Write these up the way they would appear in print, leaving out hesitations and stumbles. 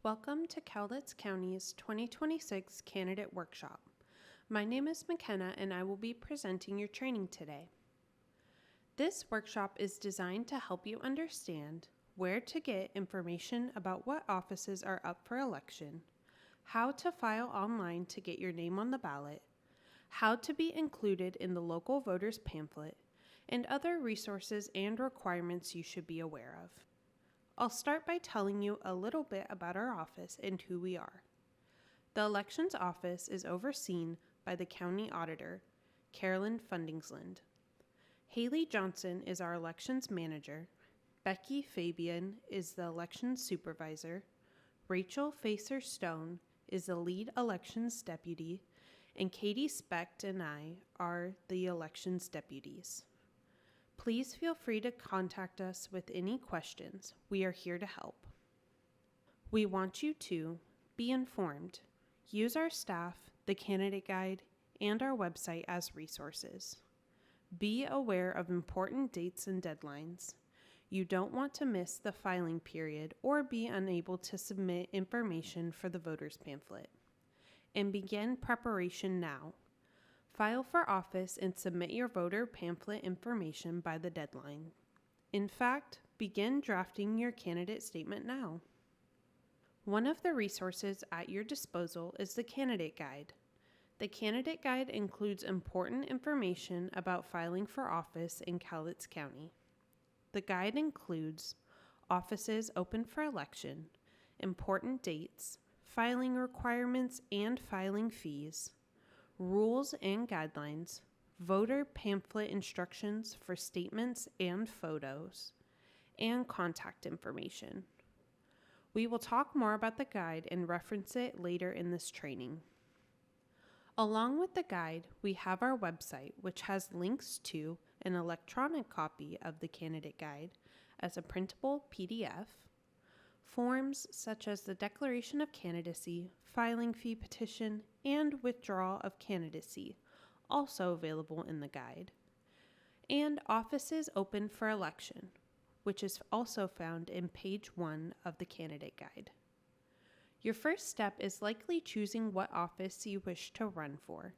Welcome to Cowlitz County's 2026 Candidate Workshop. My name is McKenna and I will be presenting your training today. This workshop is designed to help you understand where to get information about what offices are up for election, how to file online to get your name on the ballot, how to be included in the local voters pamphlet, and other resources and requirements you should be aware of. I'll start by telling you a little bit about our office and who we are. The Elections Office is overseen by the County Auditor, Carolyn Fundingsland. Haley Johnson is our Elections Manager. Becky Fabian is the Elections Supervisor. Rachel Facer-Stone is the Lead Elections Deputy. And Katie Specht and I are the Elections Deputies. Please feel free to contact us with any questions. We are here to help. We want you to be informed, use our staff, the candidate guide, and our website as resources. Be aware of important dates and deadlines. You don't want to miss the filing period or be unable to submit information for the voters pamphlet. And begin preparation now. File for office and submit your voter pamphlet information by the deadline. In fact, begin drafting your candidate statement now. One of the resources at your disposal is the candidate guide. The candidate guide includes important information about filing for office in Cowlitz County. The guide includes offices open for election, important dates, filing requirements and filing fees, rules and guidelines, voter pamphlet instructions for statements and photos, and contact information. We will talk more about the guide and reference it later in this training. Along with the guide, we have our website, which has links to an electronic copy of the candidate guide as a printable PDF, forms such as the Declaration of Candidacy, filing fee petition, and withdrawal of candidacy, also available in the guide, and offices open for election, which is also found in page 1 of the candidate guide. Your first step is likely choosing what office you wish to run for.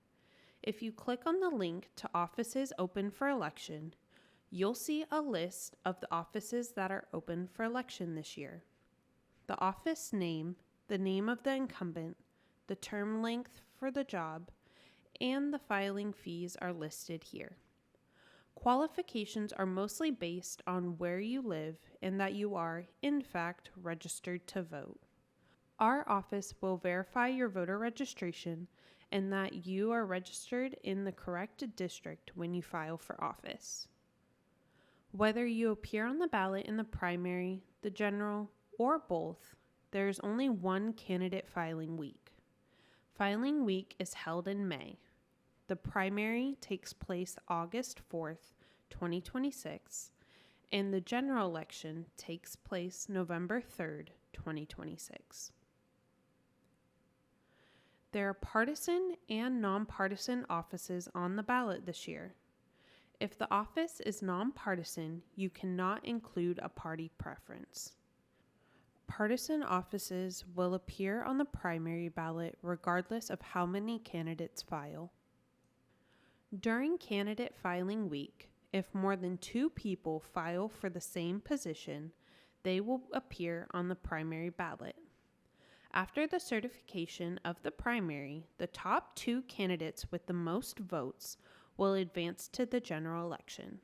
If you click on the link to Offices Open for Election, you'll see a list of the offices that are open for election this year. The office name, the name of the incumbent, the term length for the job, and the filing fees are listed here. Qualifications are mostly based on where you live and that you are, in fact, registered to vote. Our office will verify your voter registration and that you are registered in the correct district when you file for office. Whether you appear on the ballot in the primary, the general, or both, there is only one candidate filing week. Filing week is held in May. The primary takes place August 4th, 2026, and the general election takes place November 3rd, 2026. There are partisan and nonpartisan offices on the ballot this year. If the office is nonpartisan, you cannot include a party preference. Partisan offices will appear on the primary ballot regardless of how many candidates file. During candidate filing week, if more than 2 people file for the same position, they will appear on the primary ballot. After the certification of the primary, the top 2 candidates with the most votes will advance to the general election.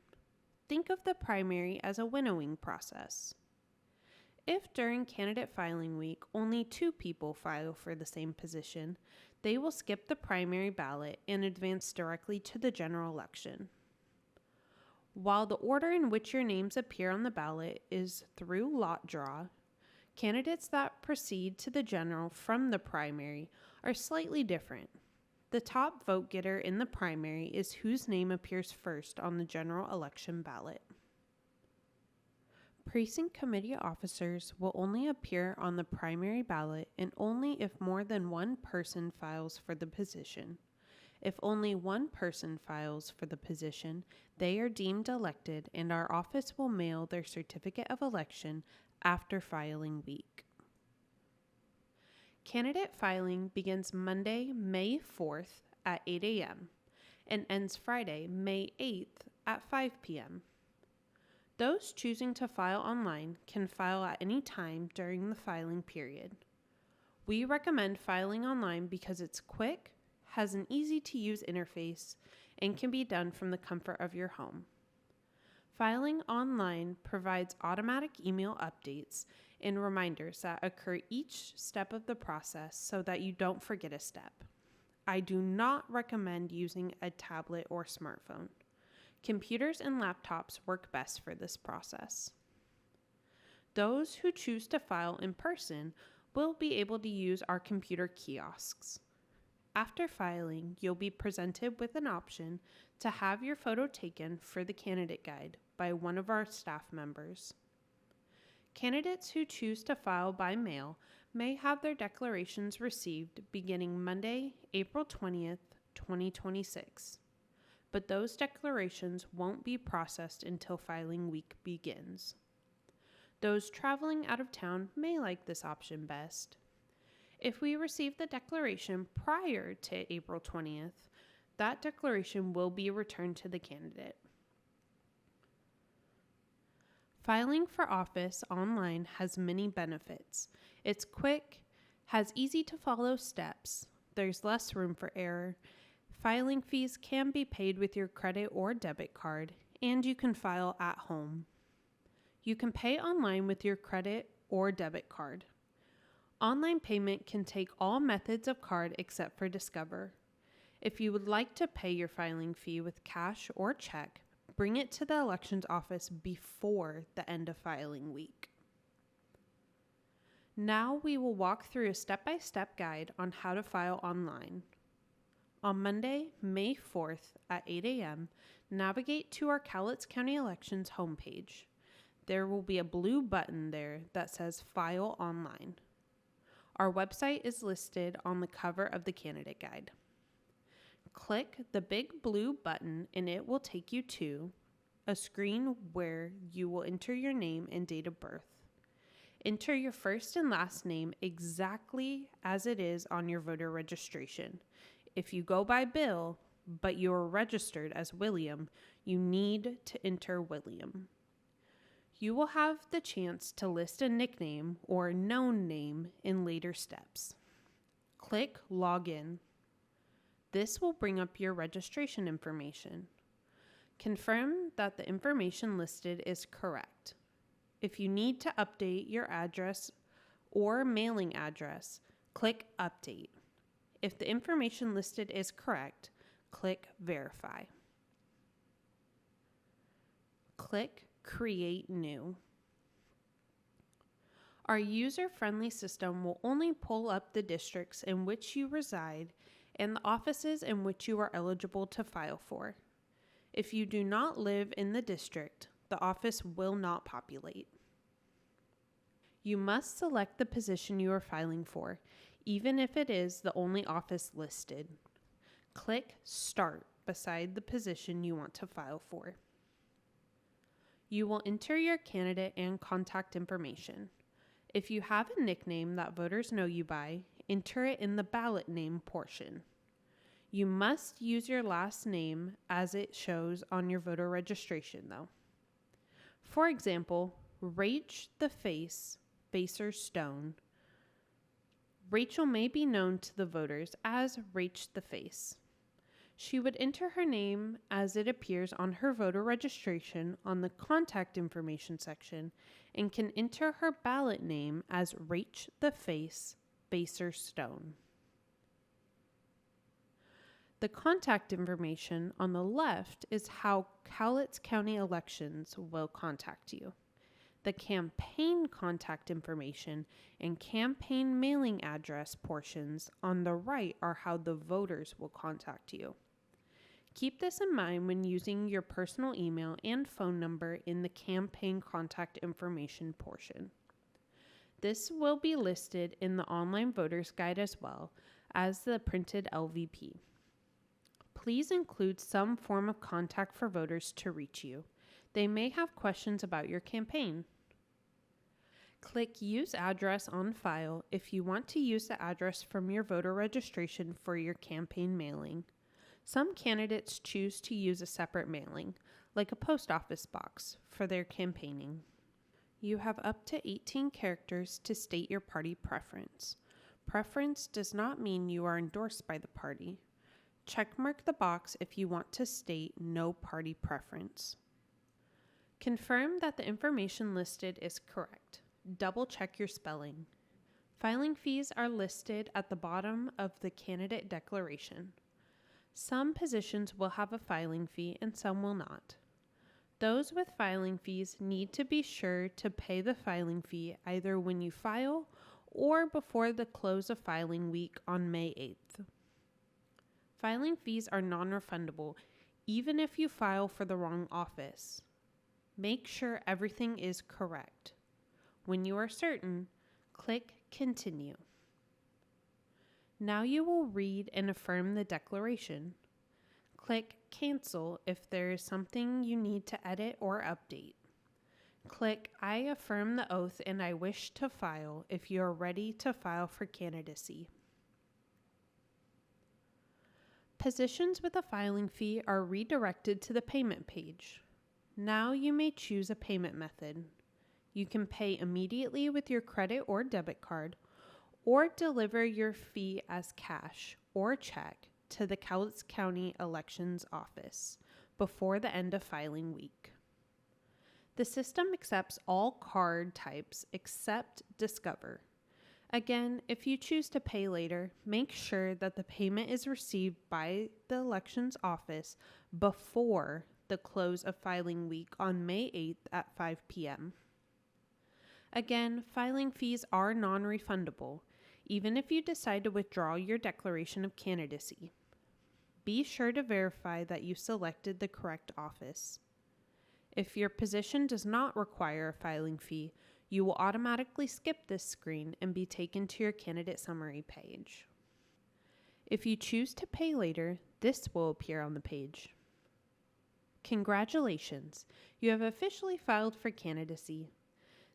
Think of the primary as a winnowing process. If during candidate filing week only 2 people file for the same position, they will skip the primary ballot and advance directly to the general election. While the order in which your names appear on the ballot is through lot draw, candidates that proceed to the general from the primary are slightly different. The top vote getter in the primary is whose name appears first on the general election ballot. Precinct committee officers will only appear on the primary ballot and only if more than 1 person files for the position. If only 1 person files for the position, they are deemed elected and our office will mail their certificate of election after filing week. Candidate filing begins Monday, May 4th at 8 a.m. and ends Friday, May 8th at 5 p.m. Those choosing to file online can file at any time during the filing period. We recommend filing online because it's quick, has an easy-to-use interface, and can be done from the comfort of your home. Filing online provides automatic email updates and reminders that occur each step of the process so that you don't forget a step. I do not recommend using a tablet or smartphone. Computers and laptops work best for this process. Those who choose to file in person will be able to use our computer kiosks. After filing, you'll be presented with an option to have your photo taken for the candidate guide by one of our staff members. Candidates who choose to file by mail may have their declarations received beginning Monday, April 20th, 2026. But those declarations won't be processed until filing week begins. Those traveling out of town may like this option best. If we receive the declaration prior to April 20th, that declaration will be returned to the candidate. Filing for office online has many benefits. It's quick, has easy to follow steps, there's less room for error, filing fees can be paid with your credit or debit card, and you can file at home. You can pay online with your credit or debit card. Online payment can take all methods of card except for Discover. If you would like to pay your filing fee with cash or check, bring it to the elections office before the end of filing week. Now we will walk through a step-by-step guide on how to file online. On Monday, May 4th at 8 a.m., navigate to our Cowlitz County Elections homepage. There will be a blue button there that says File Online. Our website is listed on the cover of the candidate guide. Click the big blue button and it will take you to a screen where you will enter your name and date of birth. Enter your first and last name exactly as it is on your voter registration. If you go by Bill, but you're registered as William, you need to enter William. You will have the chance to list a nickname or known name in later steps. Click Login. This will bring up your registration information. Confirm that the information listed is correct. If you need to update your address or mailing address, click Update. If the information listed is correct, click Verify. Click Create New. Our user-friendly system will only pull up the districts in which you reside and the offices in which you are eligible to file for. If you do not live in the district, the office will not populate. You must select the position you are filing for, even if it is the only office listed. Click Start beside the position you want to file for. You will enter your candidate and contact information. If you have a nickname that voters know you by, enter it in the ballot name portion. You must use your last name as it shows on your voter registration, though. For example, Rach the Face, Facer Stone. Rachel may be known to the voters as Rach the Face. She would enter her name as it appears on her voter registration on the contact information section and can enter her ballot name as Rach the Face, Facer Stone. The contact information on the left is how Cowlitz County Elections will contact you. The campaign contact information and campaign mailing address portions on the right are how the voters will contact you. Keep this in mind when using your personal email and phone number in the campaign contact information portion. This will be listed in the online voters guide as well as the printed LVP. Please include some form of contact for voters to reach you. They may have questions about your campaign. Click Use Address on File if you want to use the address from your voter registration for your campaign mailing. Some candidates choose to use a separate mailing, like a post office box, for their campaigning. You have up to 18 characters to state your party preference. Preference does not mean you are endorsed by the party. Checkmark the box if you want to state no party preference. Confirm that the information listed is correct. Double check your spelling. Filing fees are listed at the bottom of the candidate declaration. Some positions will have a filing fee and some will not. Those with filing fees need to be sure to pay the filing fee either when you file or before the close of filing week on May 8th. Filing fees are non-refundable even if you file for the wrong office. Make sure everything is correct. When you are certain, click Continue. Now you will read and affirm the declaration. Click Cancel if there is something you need to edit or update. Click I affirm the oath and I wish to file if you are ready to file for candidacy. Positions with a filing fee are redirected to the payment page. Now you may choose a payment method. You can pay immediately with your credit or debit card, or deliver your fee as cash or check to the Cowlitz County Elections Office before the end of filing week. The system accepts all card types except Discover. Again, if you choose to pay later, make sure that the payment is received by the Elections Office before the close of filing week on May 8th at 5 p.m. Again, filing fees are non-refundable, even if you decide to withdraw your declaration of candidacy. Be sure to verify that you selected the correct office. If your position does not require a filing fee, you will automatically skip this screen and be taken to your candidate summary page. If you choose to pay later, this will appear on the page. Congratulations! You have officially filed for candidacy.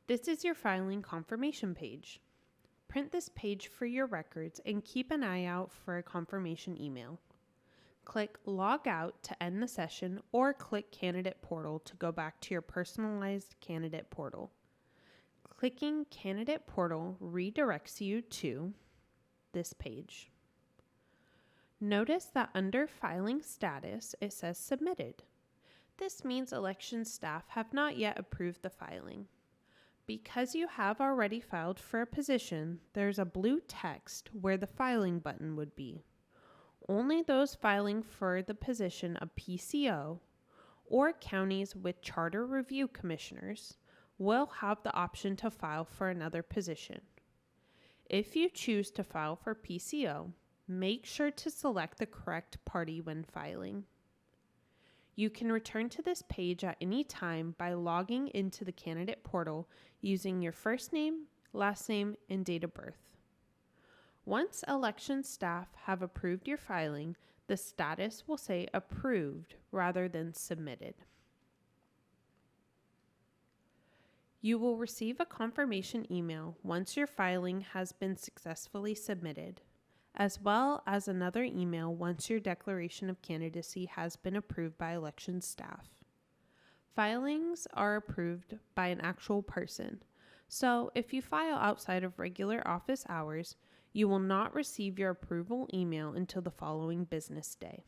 This is your filing confirmation page. Print this page for your records and keep an eye out for a confirmation email. Click Log Out to end the session or click Candidate Portal to go back to your personalized candidate portal. Clicking Candidate Portal redirects you to this page. Notice that under Filing Status, it says Submitted. This means election staff have not yet approved the filing. Because you have already filed for a position, there's a blue text where the filing button would be. Only those filing for the position of PCO or counties with charter review commissioners will have the option to file for another position. If you choose to file for PCO, make sure to select the correct party when filing. You can return to this page at any time by logging into the candidate portal using your first name, last name, and date of birth. Once election staff have approved your filing, the status will say approved rather than submitted. You will receive a confirmation email once your filing has been successfully submitted, as well as another email once your declaration of candidacy has been approved by election staff. Filings are approved by an actual person, so if you file outside of regular office hours, you will not receive your approval email until the following business day.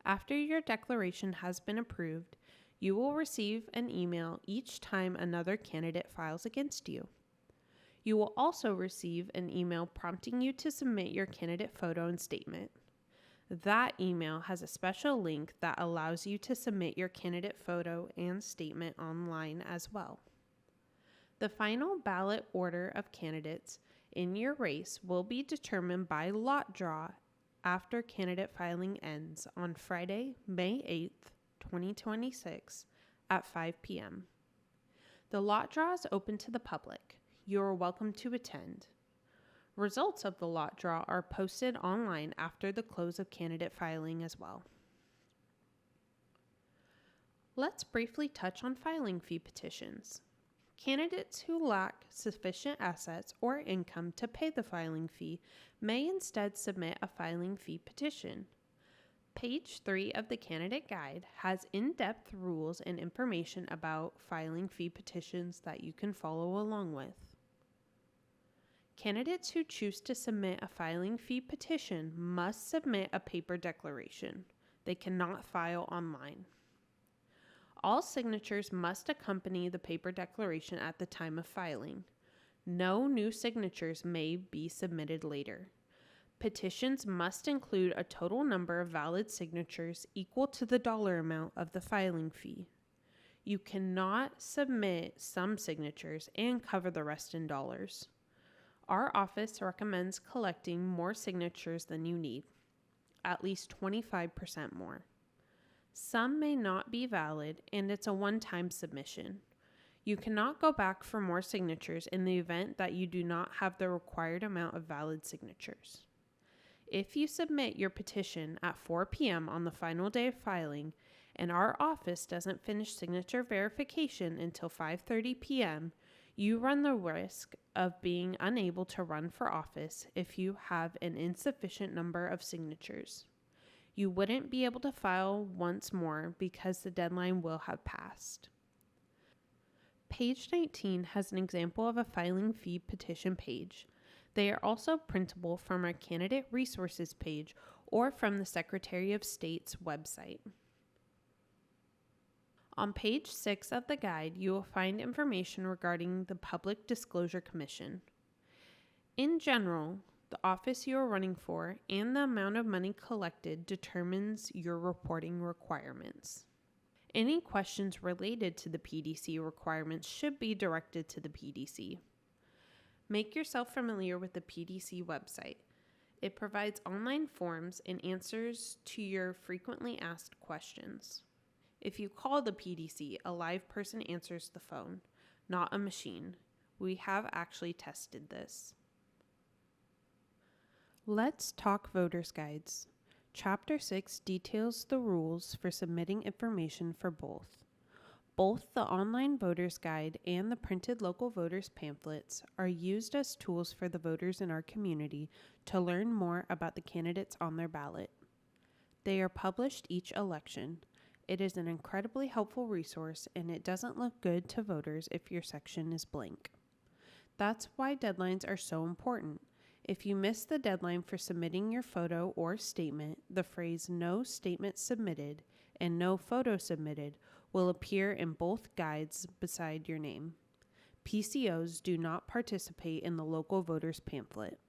After your declaration has been approved, you will receive an email each time another candidate files against you. You will also receive an email prompting you to submit your candidate photo and statement. That email has a special link that allows you to submit your candidate photo and statement online as well. The final ballot order of candidates in your race will be determined by lot draw after candidate filing ends on Friday, May 8th, 2026 at 5 p.m. The lot draw is open to the public. You are welcome to attend. Results of the lot draw are posted online after the close of candidate filing as well. Let's briefly touch on filing fee petitions. Candidates who lack sufficient assets or income to pay the filing fee may instead submit a filing fee petition. Page 3 of the candidate guide has in-depth rules and information about filing fee petitions that you can follow along with. Candidates who choose to submit a filing fee petition must submit a paper declaration. They cannot file online. All signatures must accompany the paper declaration at the time of filing. No new signatures may be submitted later. Petitions must include a total number of valid signatures equal to the dollar amount of the filing fee. You cannot submit some signatures and cover the rest in dollars. Our office recommends collecting more signatures than you need, at least 25% more. Some may not be valid, and it's a one-time submission. You cannot go back for more signatures in the event that you do not have the required amount of valid signatures. If you submit your petition at 4 p.m. on the final day of filing, and our office doesn't finish signature verification until 5:30 p.m., you run the risk of being unable to run for office if you have an insufficient number of signatures. You wouldn't be able to file once more because the deadline will have passed. Page 19 has an example of a filing fee petition page. They are also printable from our candidate resources page or from the Secretary of State's website. On page 6 of the guide, you will find information regarding the Public Disclosure Commission. In general, the office you are running for and the amount of money collected determines your reporting requirements. Any questions related to the PDC requirements should be directed to the PDC. Make yourself familiar with the PDC website. It provides online forms and answers to your frequently asked questions. If you call the PDC, a live person answers the phone, not a machine. We have actually tested this. Let's talk voters' guides. Chapter 6 details the rules for submitting information for both. Both the online voters' guide and the printed local voters pamphlets are used as tools for the voters in our community to learn more about the candidates on their ballot. They are published each election. It is an incredibly helpful resource, and it doesn't look good to voters if your section is blank. That's why deadlines are so important. If you miss the deadline for submitting your photo or statement, the phrase "no statement submitted" and "no photo submitted" will appear in both guides beside your name. PCOs do not participate in the local voters pamphlet.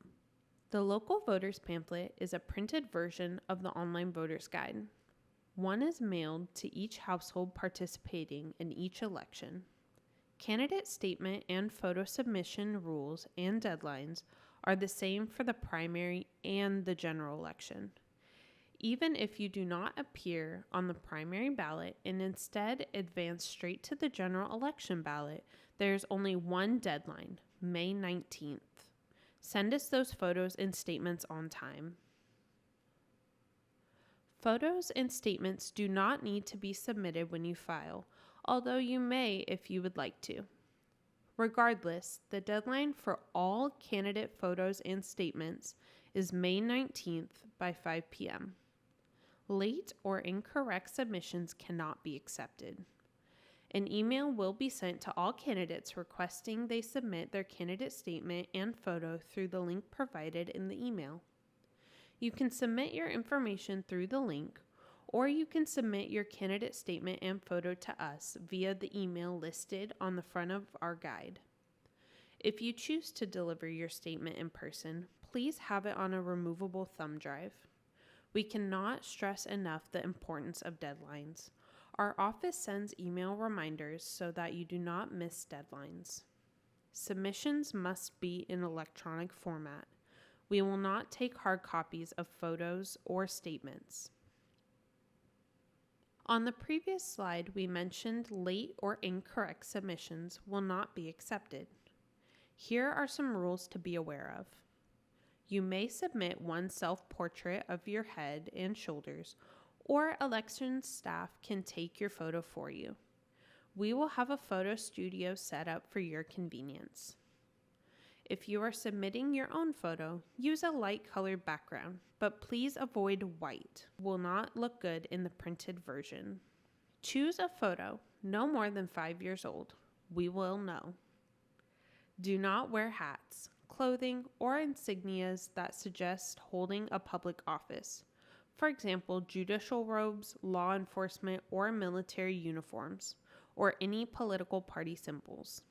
The local voters pamphlet is a printed version of the online voters guide. One is mailed to each household participating in each election. Candidate statement and photo submission rules and deadlines are the same for the primary and the general election. Even if you do not appear on the primary ballot and instead advance straight to the general election ballot, there is only one deadline, May 19th. Send us those photos and statements on time. Photos and statements do not need to be submitted when you file, although you may if you would like to. Regardless, the deadline for all candidate photos and statements is May 19th by 5 p.m. Late or incorrect submissions cannot be accepted. An email will be sent to all candidates requesting they submit their candidate statement and photo through the link provided in the email. You can submit your information through the link, or you can submit your candidate statement and photo to us via the email listed on the front of our guide. If you choose to deliver your statement in person, please have it on a removable thumb drive. We cannot stress enough the importance of deadlines. Our office sends email reminders so that you do not miss deadlines. Submissions must be in electronic format. We will not take hard copies of photos or statements. On the previous slide, we mentioned late or incorrect submissions will not be accepted. Here are some rules to be aware of. You may submit one self-portrait of your head and shoulders, or election staff can take your photo for you. We will have a photo studio set up for your convenience. If you are submitting your own photo, use a light-colored background, but please avoid white. It will not look good in the printed version. Choose a photo no more than 5 years old. We will know. Do not wear hats, clothing, or insignias that suggest holding a public office. For example, judicial robes, law enforcement, or military uniforms, or any political party symbols.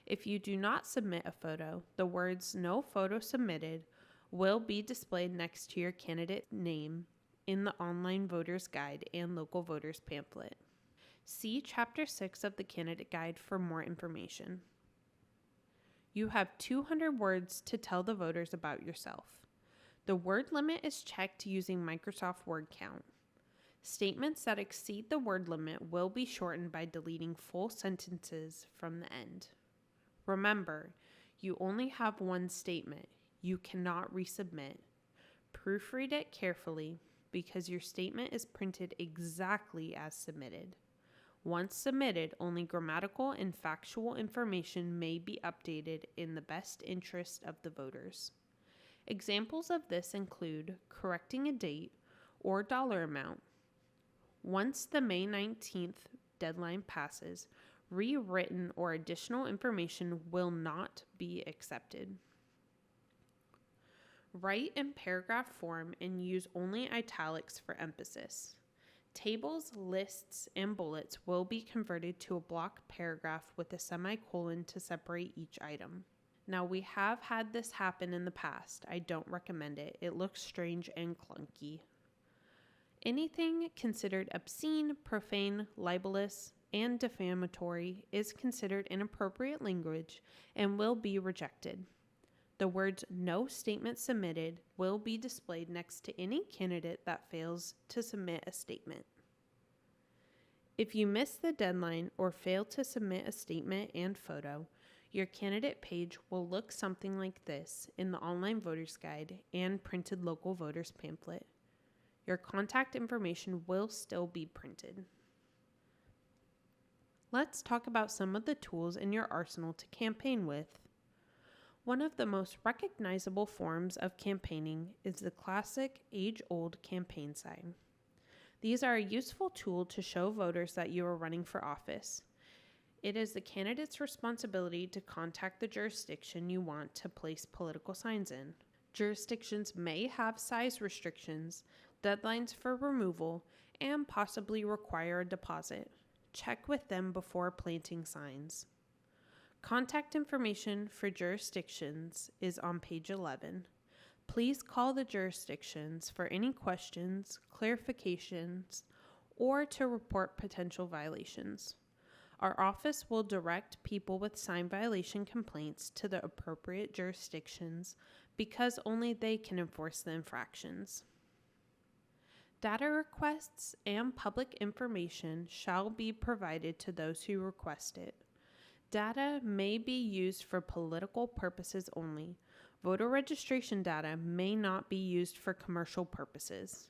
If you do not submit a photo, the words "No photo submitted" will be displayed next to your candidate name in the online voter's guide and local voters pamphlet. See Chapter 6 of the Candidate Guide for more information. You have 200 words to tell the voters about yourself. The word limit is checked using Microsoft Word Count. Statements that exceed the word limit will be shortened by deleting full sentences from the end. Remember, you only have one statement. You cannot resubmit. Proofread it carefully because your statement is printed exactly as submitted. Once submitted, only grammatical and factual information may be updated in the best interest of the voters. Examples of this include correcting a date or dollar amount. Once the May 19th deadline passes, rewritten or additional information will not be accepted. Write in paragraph form and use only italics for emphasis. Tables, lists, and bullets will be converted to a block paragraph with a semicolon to separate each item. Now, we have had this happen in the past. I don't recommend it. It looks strange and clunky. Anything considered obscene, profane, libelous, and defamatory is considered inappropriate language and will be rejected. The words "No statement submitted" will be displayed next to any candidate that fails to submit a statement. If you miss the deadline or fail to submit a statement and photo, your candidate page will look something like this in the online voter's guide and printed local voters pamphlet. Your contact information will still be printed. Let's talk about some of the tools in your arsenal to campaign with. One of the most recognizable forms of campaigning is the classic age-old campaign sign. These are a useful tool to show voters that you are running for office. It is the candidate's responsibility to contact the jurisdiction you want to place political signs in. Jurisdictions may have size restrictions, deadlines for removal, and possibly require a deposit. Check with them before planting signs. Contact information for jurisdictions is on page 11. Please call the jurisdictions for any questions, clarifications, or to report potential violations. Our office will direct people with sign violation complaints to the appropriate jurisdictions because only they can enforce the infractions. Data requests and public information shall be provided to those who request it. Data may be used for political purposes only. Voter registration data may not be used for commercial purposes.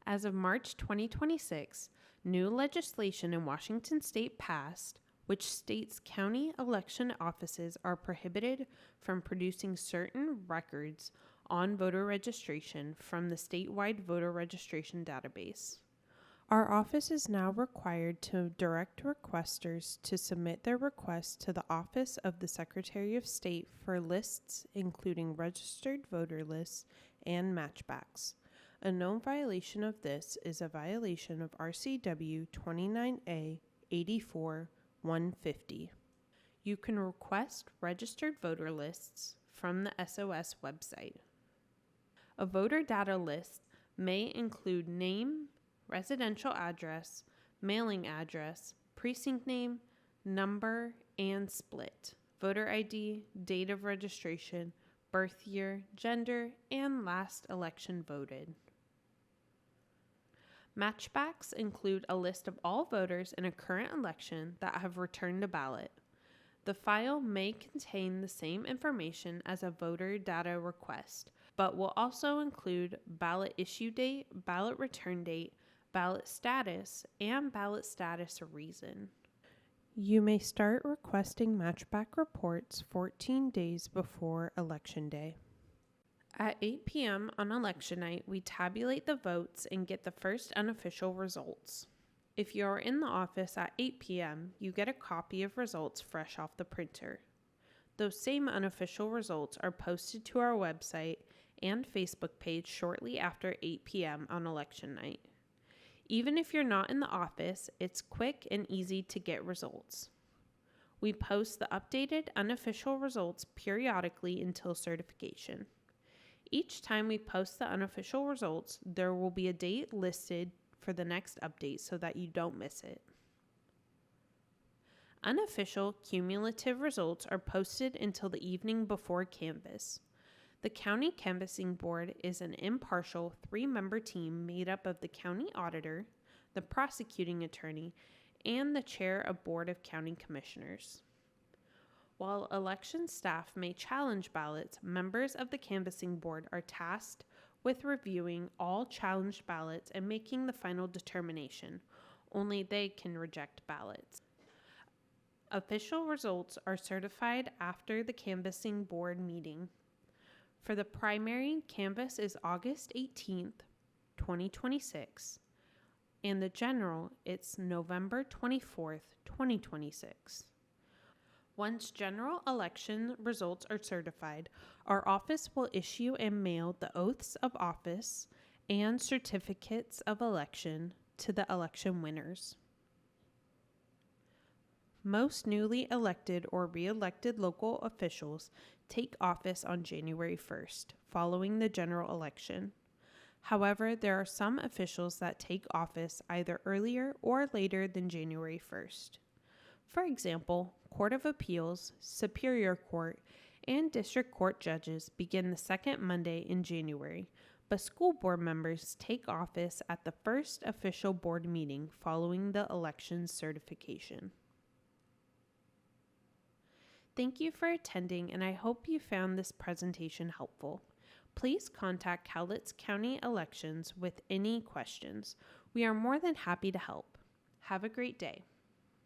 As of March 2026, new legislation in Washington state passed, which states county election offices are prohibited from producing certain records on voter registration from the statewide voter registration database. Our office is now required to direct requesters to submit their requests to the Office of the Secretary of State for lists including registered voter lists and matchbacks. A known violation of this is a violation of RCW 29A 84-150. You can request registered voter lists from the SOS website. A voter data list may include name, residential address, mailing address, precinct name, number, and split, voter ID, date of registration, birth year, gender, and last election voted. Matchbacks include a list of all voters in a current election that have returned a ballot. The file may contain the same information as a voter data request, but will also include ballot issue date, ballot return date, ballot status, and ballot status reason. You may start requesting matchback reports 14 days before Election Day. At 8 p.m. on election night, we tabulate the votes and get the first unofficial results. If you are in the office at 8 p.m., you get a copy of results fresh off the printer. Those same unofficial results are posted to our website and Facebook page shortly after 8 p.m. on election night. Even if you're not in the office, it's quick and easy to get results. We post the updated unofficial results periodically until certification. Each time we post the unofficial results, there will be a date listed for the next update so that you don't miss it. Unofficial cumulative results are posted until the evening before canvass. The County Canvassing Board is an impartial 3-member team made up of the county auditor, the prosecuting attorney, and the chair of Board of County Commissioners. While election staff may challenge ballots, members of the Canvassing Board are tasked with reviewing all challenged ballots and making the final determination. Only they can reject ballots. Official results are certified after the Canvassing Board meeting. For the primary, canvass is August 18th, 2026, and the general, it's November 24th, 2026. Once general election results are certified, our office will issue and mail the oaths of office and certificates of election to the election winners. Most newly elected or re-elected local officials take office on January 1st, following the general election. However, there are some officials that take office either earlier or later than January 1st. For example, Court of Appeals, Superior Court, and District Court judges begin the second Monday in January, but school board members take office at the first official board meeting following the election's certification. Thank you for attending, and I hope you found this presentation helpful. Please contact Cowlitz County Elections with any questions. We are more than happy to help. Have a great day.